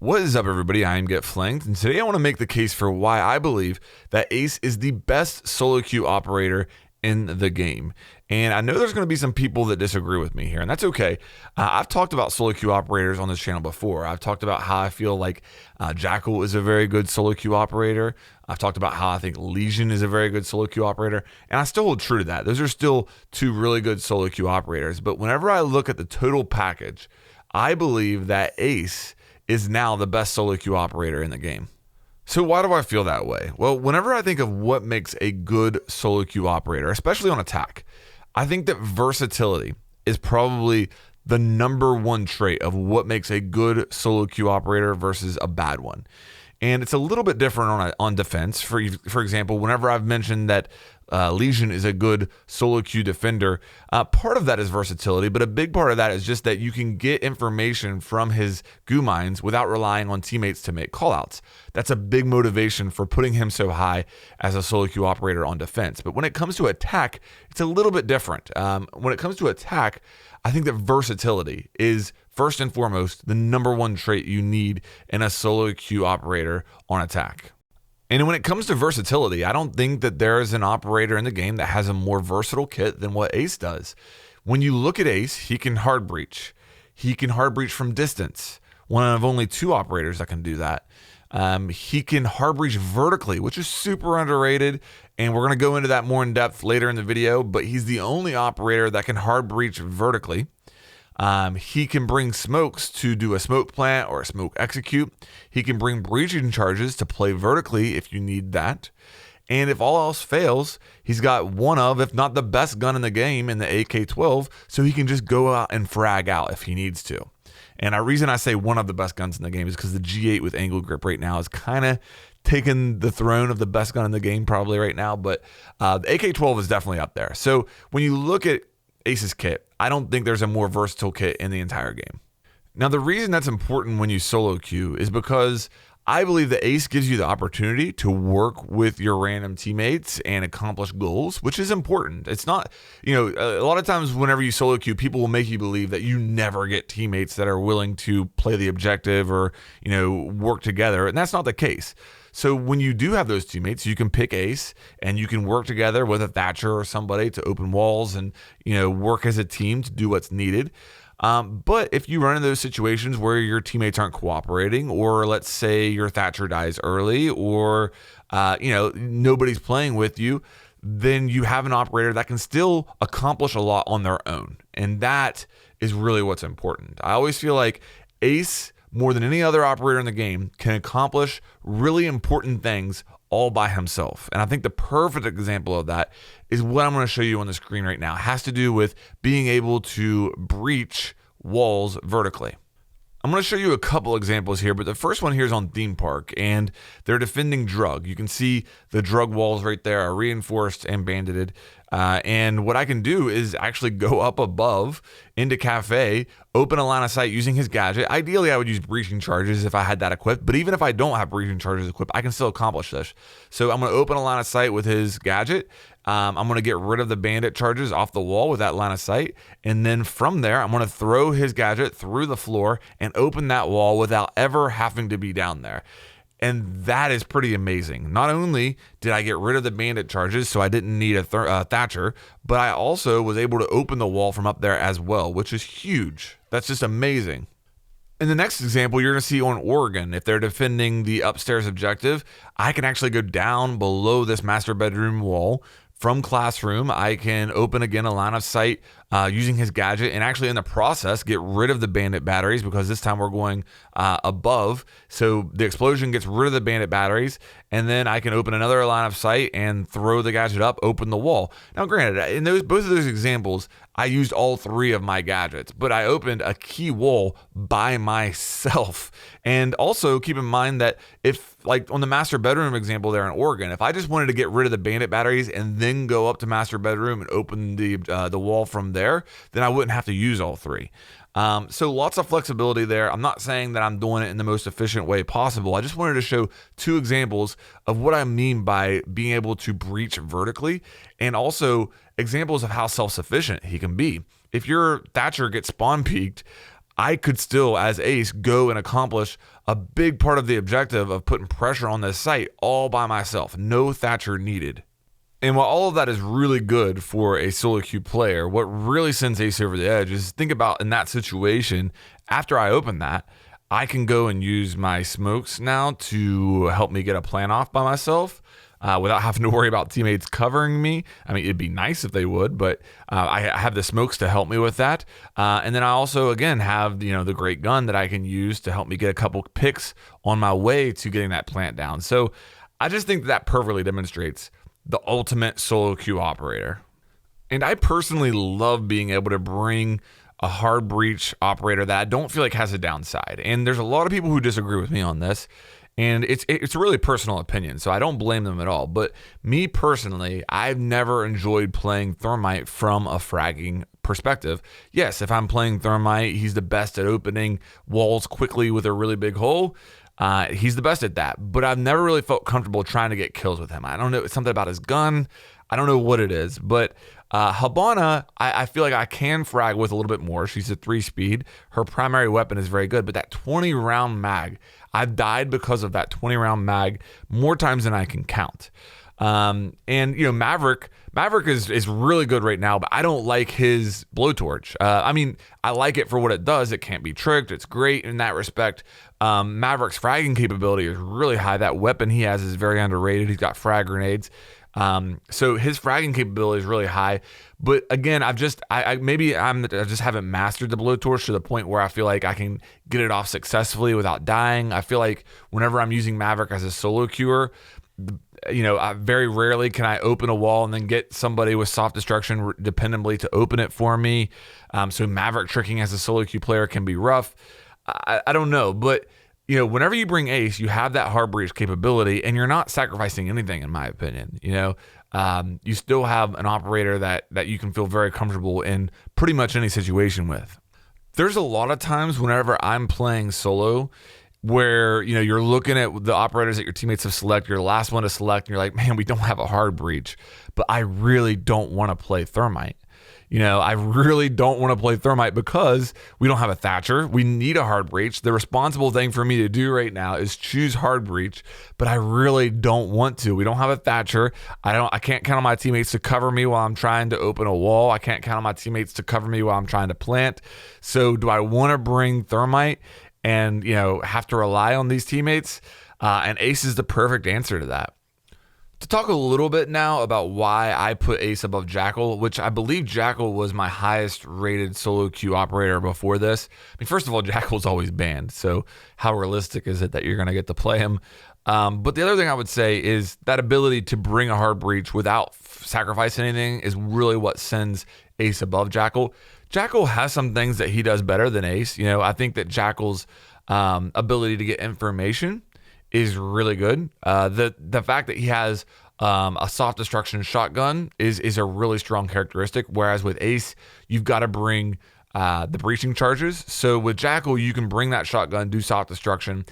What is up, everybody? I am Get Flanked, and today I want to make the case for why I believe that Ace is the best solo queue operator in the game. And I know there's going to be some people that disagree with me here, and that's okay. I've talked about solo queue operators on this channel before. I've talked about how I feel like Jackal is a very good solo queue operator. I've talked about how I think Legion is a very good solo queue operator, and I still hold true to that. Those are still two really good solo queue operators. But whenever I look at the total package, I believe that Ace is now the best solo queue operator in the game. So why do I feel that way? Well, whenever I think of what makes a good solo queue operator, especially on attack, I think that versatility is probably the number one trait of what makes a good solo queue operator versus a bad one. And it's a little bit different on defense. For example, whenever I've mentioned that Legion is a good solo queue defender, part of that is versatility, but a big part of that is just that you can get information from his goo mines without relying on teammates to make callouts. That's a big motivation for putting him so high as a solo queue operator on defense. But when it comes to attack, it's a little bit different. When it comes to attack, I think that versatility is first and foremost the number one trait you need in a solo queue operator on attack. And when it comes to versatility, I don't think that there is an operator in the game that has a more versatile kit than what Ace does. When you look at Ace, he can hard breach. He can hard breach from distance. One of only two operators that can do that. He can hard breach vertically, which is super underrated, and we're going to go into that more in depth later in the video, but he's the only operator that can hard breach vertically. He can bring smokes to do a smoke plant or a smoke execute. He can bring breaching charges to play vertically if you need that. And if all else fails, he's got one of, if not the best gun in the game in the AK-12, so he can just go out and frag out if he needs to. And the reason I say one of the best guns in the game is because the G8 with angle grip right now is kind of taking the throne of the best gun in the game probably right now, but the AK-12 is definitely up there. So when you look at Ace's kit, I don't think there's a more versatile kit in the entire game. Now, the reason that's important when you solo queue is because I believe that Ace gives you the opportunity to work with your random teammates and accomplish goals, which is important. It's not, a lot of times whenever you solo queue, people will make you believe that you never get teammates that are willing to play the objective or, work together. And that's not the case. So when you do have those teammates, you can pick Ace and you can work together with a Thatcher or somebody to open walls and, work as a team to do what's needed. But if you run into those situations where your teammates aren't cooperating, or let's say your Thatcher dies early, or, nobody's playing with you, then you have an operator that can still accomplish a lot on their own. And that is really what's important. I always feel like Ace, more than any other operator in the game, can accomplish really important things all by himself. And I think the perfect example of that is what I'm going to show you on the screen right now. It has to do with being able to breach walls vertically. I'm going to show you a couple examples here, but the first one here is on Theme Park, and they're defending drug. You can see the drug walls right there are reinforced and bandited. And what I can do is actually go up above into Cafe, open a line of sight using his gadget. Ideally, I would use breaching charges if I had that equipped, but even if I don't have breaching charges equipped, I can still accomplish this. So I'm going to open a line of sight with his gadget. I'm going to get rid of the bandit charges off the wall with that line of sight. And then from there, I'm going to throw his gadget through the floor and open that wall without ever having to be down there. And that is pretty amazing. Not only did I get rid of the bandit charges, so I didn't need a Thatcher, but I also was able to open the wall from up there as well, which is huge. That's just amazing. In the next example, you're going to see on Oregon, if they're defending the upstairs objective, I can actually go down below this master bedroom wall. From Classroom, I can open again a line of sight using his gadget, and actually in the process get rid of the bandit batteries, because this time we're going above. So the explosion gets rid of the bandit batteries, and then I can open another line of sight and throw the gadget up, open the wall. Now granted, in both of those examples, I used all three of my gadgets, but I opened a key wall by myself. And also keep in mind that if, like on the master bedroom example there in Oregon, if I just wanted to get rid of the bandit batteries and then go up to master bedroom and open the wall from there, then I wouldn't have to use all three. So lots of flexibility there. I'm not saying that I'm doing it in the most efficient way possible. I just wanted to show two examples of what I mean by being able to breach vertically, and also examples of how self-sufficient he can be. If your Thatcher gets spawn peeked, I could still, as Ace, go and accomplish a big part of the objective of putting pressure on this site all by myself. No Thatcher needed. And while all of that is really good for a solo queue player, what really sends Ace over the edge is think about in that situation, after I open that, I can go and use my smokes now to help me get a plan off by myself without having to worry about teammates covering me. I mean, it'd be nice if they would, but I have the smokes to help me with that. And then I also, again, have the great gun that I can use to help me get a couple picks on my way to getting that plant down. So I just think that perfectly demonstrates the ultimate solo queue operator. And I personally love being able to bring a hard breach operator that I don't feel like has a downside. And there's a lot of people who disagree with me on this. And it's a really personal opinion, so I don't blame them at all. But me personally, I've never enjoyed playing Thermite from a fragging perspective. Yes, if I'm playing Thermite, he's the best at opening walls quickly with a really big hole. He's the best at that. But I've never really felt comfortable trying to get kills with him. I don't know, it's something about his gun. I don't know what it is, but Habana, I feel like I can frag with a little bit more. She's a 3-speed. Her primary weapon is very good, but that 20-round mag, I've died because of that 20-round mag more times than I can count. And Maverick is really good right now, but I don't like his blowtorch. I mean, I like it for what it does. It can't be tricked. It's great in that respect. Maverick's fragging capability is really high. That weapon he has is very underrated. He's got frag grenades. So his fragging capability is really high, but again, I just haven't mastered the blowtorch to the point where I feel like I can get it off successfully without dying. I feel like whenever I'm using Maverick as a solo queuer, very rarely can I open a wall and then get somebody with soft destruction dependably to open it for me. So Maverick tricking as a solo queue player can be rough. I don't know, but whenever you bring Ace, you have that hard breach capability, and you're not sacrificing anything, in my opinion. You still have an operator that you can feel very comfortable in pretty much any situation with. There's a lot of times whenever I'm playing solo where you're looking at the operators that your teammates have selected, you're the last one to select, and you're like, man, we don't have a hard breach, but I really don't want to play Thermite. I really don't want to play Thermite because we don't have a Thatcher. We need a hard breach. The responsible thing for me to do right now is choose hard breach, but I really don't want to. We don't have a Thatcher. I can't count on my teammates to cover me while I'm trying to open a wall. I can't count on my teammates to cover me while I'm trying to plant. So do I want to bring Thermite and have to rely on these teammates? And Ace is the perfect answer to that. To talk a little bit now about why I put Ace above Jackal, which I believe Jackal was my highest rated solo queue operator before this. I mean, first of all, Jackal's always banned, so how realistic is it that you're going to get to play him? But the other thing I would say is that ability to bring a hard breach without sacrificing anything is really what sends Ace above Jackal. Jackal has some things that he does better than Ace. I think that Jackal's ability to get information is really good. The fact that he has a soft destruction shotgun is a really strong characteristic, whereas with Ace, you've got to bring the breaching charges. So with Jackal, you can bring that shotgun, do soft destruction,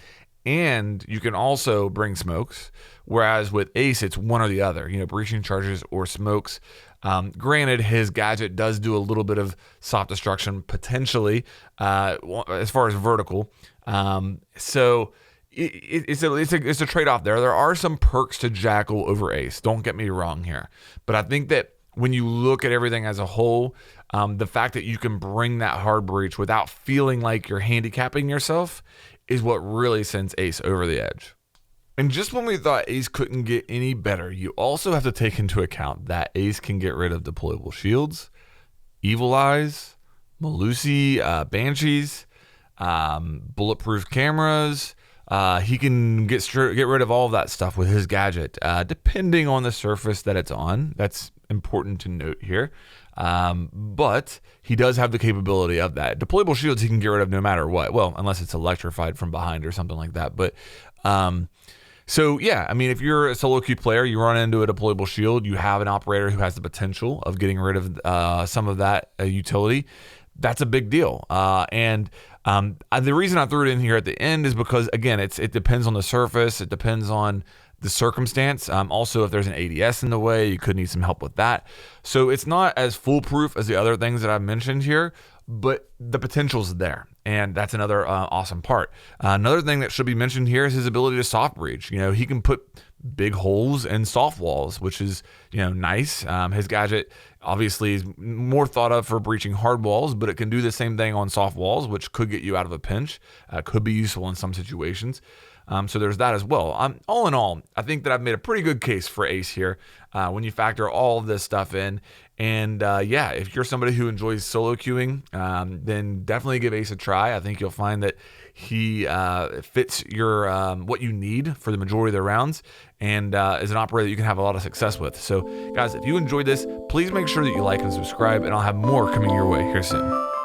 and you can also bring smokes, whereas with Ace, it's one or the other, breaching charges or smokes. Granted, his gadget does do a little bit of soft destruction potentially as far as vertical. So it's a trade-off there. There are some perks to Jackal over Ace. Don't get me wrong here. But I think that when you look at everything as a whole, the fact that you can bring that hard breach without feeling like you're handicapping yourself is what really sends Ace over the edge. And just when we thought Ace couldn't get any better, you also have to take into account that Ace can get rid of deployable shields, Evil Eyes, Malusi, Banshees, bulletproof cameras. He can get rid of all of that stuff with his gadget, depending on the surface that it's on. That's important to note here. But he does have the capability of that. Deployable shields he can get rid of no matter what. Well, unless it's electrified from behind or something like that. But so yeah, I mean, if you're a solo queue player, you run into a deployable shield, you have an operator who has the potential of getting rid of some of that utility. That's a big deal. And the reason I threw it in here at the end is because, again, it depends on the surface. It depends on the circumstance. Also, if there's an ADS in the way, you could need some help with that. So it's not as foolproof as the other things that I've mentioned here, but the potential's there. And that's another awesome part. Another thing that should be mentioned here is his ability to soft breach. He can put big holes in soft walls, which is, nice. His gadget obviously is more thought of for breaching hard walls, but it can do the same thing on soft walls, which could get you out of a pinch. Could be useful in some situations. So there's that as well. All in all, I think that I've made a pretty good case for Ace here when you factor all of this stuff in. And if you're somebody who enjoys solo queuing, then definitely give Ace a try. I think you'll find that he fits your what you need for the majority of the rounds, and is an operator that you can have a lot of success with. So guys, if you enjoyed this, please make sure that you like and subscribe, and I'll have more coming your way here soon.